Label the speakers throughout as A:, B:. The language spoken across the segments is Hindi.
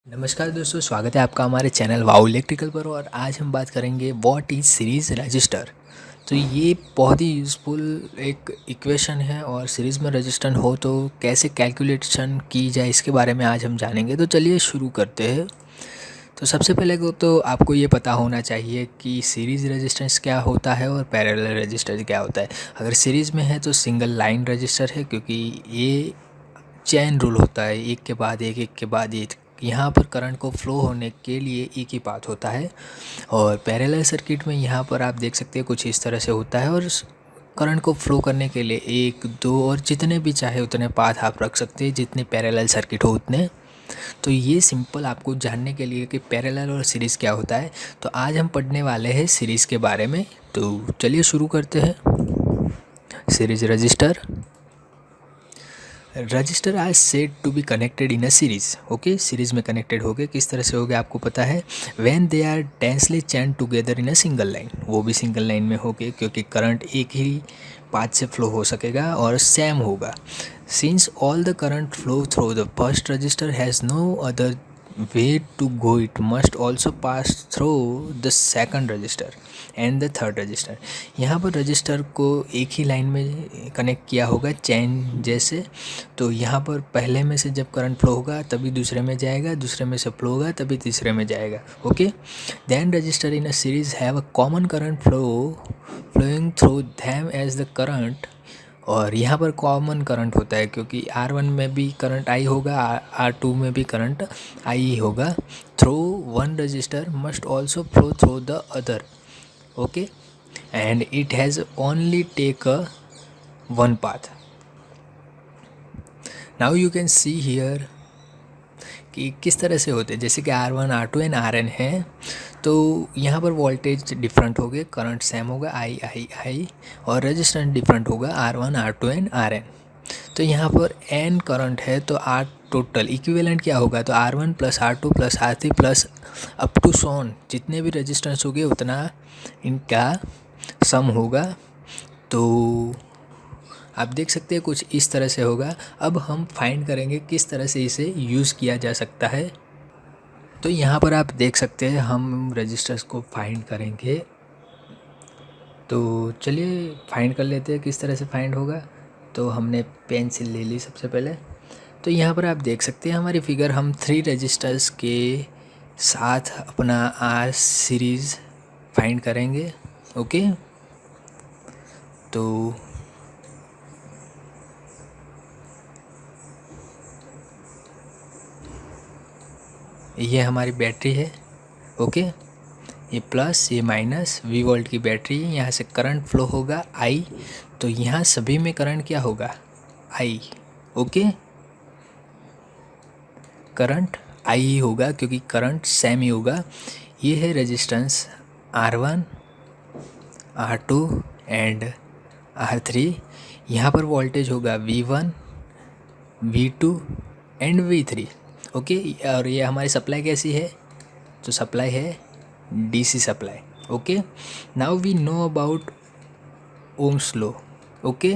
A: नमस्कार दोस्तों, स्वागत है आपका हमारे चैनल वाओ इलेक्ट्रिकल पर। और आज हम बात करेंगे व्हाट इज़ सीरीज़ रजिस्टर। तो ये बहुत ही यूज़फुल एक इक्वेशन है और सीरीज़ में रजिस्टर हो तो कैसे कैलकुलेशन की जाए इसके बारे में आज हम जानेंगे। तो चलिए शुरू करते हैं। तो सबसे पहले तो आपको ये पता होना चाहिए कि सीरीज़ रजिस्टेंस क्या होता है और पैरेलल रजिस्टर क्या होता है। अगर सीरीज़ में है तो सिंगल लाइन रजिस्टर है, क्योंकि ये चैन रूल होता है, एक के बाद एक, एक के बाद एक। यहाँ पर करंट को फ्लो होने के लिए एक ही पाथ होता है। और पैरेलल सर्किट में यहाँ पर आप देख सकते हैं कुछ इस तरह से होता है। और करंट को फ्लो करने के लिए एक, दो और जितने भी चाहे उतने पाथ आप रख सकते हैं, जितने पैरेलल सर्किट हो उतने। तो ये सिंपल आपको जानने के लिए कि पैरेलल और सीरीज़ क्या होता है। तो आज हम पढ़ने वाले हैं सीरीज़ के बारे में। तो चलिए शुरू करते हैं। Series register. Register are said to be connected in a series. Okay, series में कनेक्टेड हो गए। किस तरह से हो गए आपको पता है। When they are densely chain together in a single line, वो भी सिंगल लाइन में हो गए क्योंकि करंट एक ही पाथ से फ्लो हो सकेगा और सेम होगा। Since all the current flow through the first register has no other way to go, it must also pass through the second register and the third register। यहाँ पर रजिस्टर को एक ही लाइन में कनेक्ट किया होगा चैन जैसे। तो यहाँ पर पहले में से जब करंट फ्लो होगा तभी दूसरे में जाएगा, दूसरे में से फ्लो होगा तभी तीसरे में जाएगा। Okay, then register in a series have a common current flowing through them as the current. और यहाँ पर कॉमन करंट होता है क्योंकि R1 में भी करंट आई होगा, R2 में भी करंट आई ही होगा। Through one register must also flow through the other. Okay, and it has only take a one path. Now you can see here कि किस तरह से होते हैं। जैसे कि R1, R2 एंड Rn है, तो यहाँ पर वोल्टेज डिफरेंट हो गए, करंट सेम होगा आई, और रजिस्टेंस डिफरेंट होगा R1, R2 एंड Rn। तो यहाँ पर n करंट है तो R टोटल इक्विवेलेंट क्या होगा, तो R1 plus R2 plus R3 plus up to सोन, जितने भी रजिस्टेंस हो गए उतना इनका सम होगा। तो आप देख सकते हैं कुछ इस तरह से होगा। अब हम फाइंड करेंगे किस तरह से इसे यूज़ किया जा सकता है। तो यहाँ पर आप देख सकते हैं हम रजिस्टर्स को फाइंड करेंगे। तो चलिए फाइंड कर लेते हैं किस तरह से फाइंड होगा। तो हमने पेंसिल ले ली सबसे पहले। तो यहाँ पर आप देख सकते हैं हमारी फिगर, हम 3 रजिस्टर्स के साथ अपना आर सीरीज़ फाइंड करेंगे। ओके, तो ये हमारी बैटरी है। ओके, ये प्लस ये माइनस V वोल्ट की बैटरी है। यहाँ से करंट फ्लो होगा I, तो यहाँ सभी में करंट क्या होगा, I। ओके, करंट I ही होगा क्योंकि करंट सेम ही होगा। ये है resistance R1, R2 and R3। यहाँ पर वोल्टेज होगा V1, V2 and V3। Okay, और ये हमारी सप्लाई कैसी है, तो सप्लाई है DC supply. Okay, now we know about Ohm's law. Okay,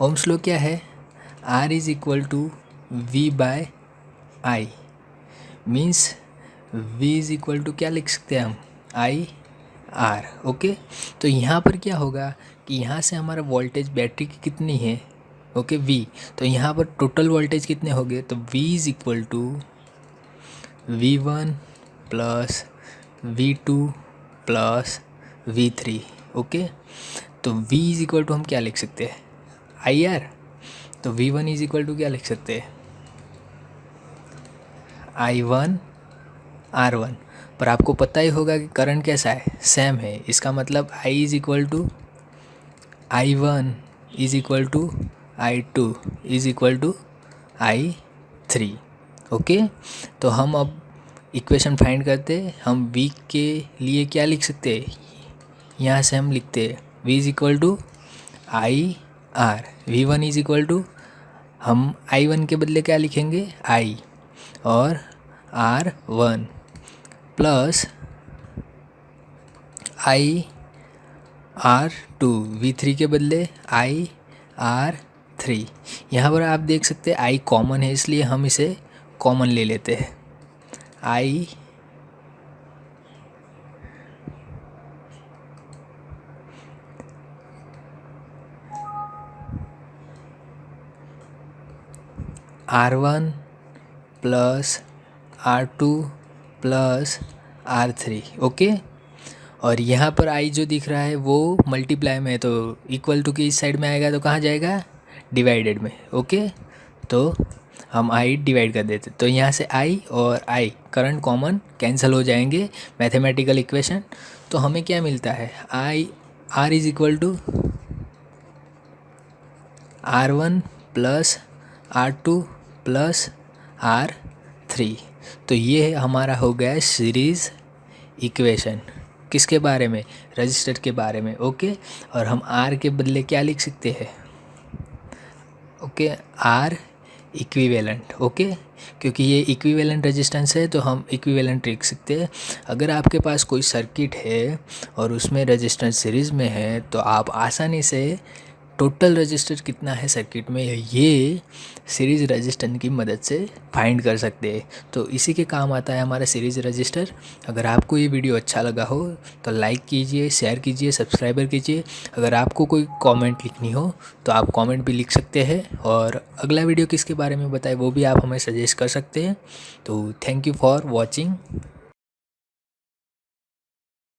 A: Ohm's law क्या है, R is equal to V by I, means V is equal to क्या लिख सकते हैं हम, I R। ओके, तो यहाँ पर क्या होगा कि यहाँ से हमारा वोल्टेज बैटरी की कितनी है, ओके V, तो यहाँ पर टोटल वोल्टेज कितने हो गए, तो V is equal to V1 plus V2 plus V3। Okay, तो V इज इक्वल टू हम क्या लिख सकते हैं, IR। तो V1 इज इक्वल टू क्या लिख सकते हैं, I1 R1। पर आपको पता ही होगा कि करंट कैसा है, सेम है। इसका मतलब I is equal to I1 is equal to I2 is equal to I3। Okay, तो हम अब इक्वेशन फाइंड करते हैं। हम V के लिए क्या लिख सकते हैं, यहाँ से हम लिखते हैं V is equal to IR। V1 is equal to, हम I1 के बदले क्या लिखेंगे, I, और R1 प्लस IR2, V3 के बदले IR3। यहाँ पर आप देख सकते हैं I कॉमन है इसलिए हम इसे कॉमन ले लेते हैं। आई R1 plus R2 plus R3, okay. और यहाँ पर आई जो दिख रहा है वो मल्टीप्लाई में, तो इक्वल टू की इस साइड में आएगा तो कहाँ जाएगा, डिवाइडेड में, ओके। तो हम आई डिवाइड कर देते, तो यहाँ से आई और आई करंट कॉमन कैंसिल हो जाएंगे, मैथमेटिकल इक्वेशन। तो हमें क्या मिलता है, I R is equal to R1 plus R2 plus R3। तो ये हमारा हो गया सीरीज़ इक्वेशन, किसके बारे में, रजिस्टर के बारे में, ओके। और हम R के बदले क्या लिख सकते हैं, ओके, R इक्विवेलेंट, ओके, क्योंकि ये इक्विवेलेंट रेजिस्टेंस है तो हम इक्विवेलेंट लिख सकते हैं। अगर आपके पास कोई सर्किट है और उसमें रेजिस्टेंस सीरीज़ में है तो आप आसानी से टोटल रजिस्टर कितना है सर्किट में ये सीरीज़ रजिस्टर की मदद से फाइंड कर सकते हैं। तो इसी के काम आता है हमारा सीरीज़ रजिस्टर। अगर आपको ये वीडियो अच्छा लगा हो तो लाइक कीजिए, शेयर कीजिए, सब्सक्राइबर कीजिए। अगर आपको कोई कमेंट लिखनी हो तो आप कमेंट भी लिख सकते हैं, और अगला वीडियो किसके बारे में बताए वो भी आप हमें सजेस्ट कर सकते हैं। तो थैंक यू फॉर वॉचिंग।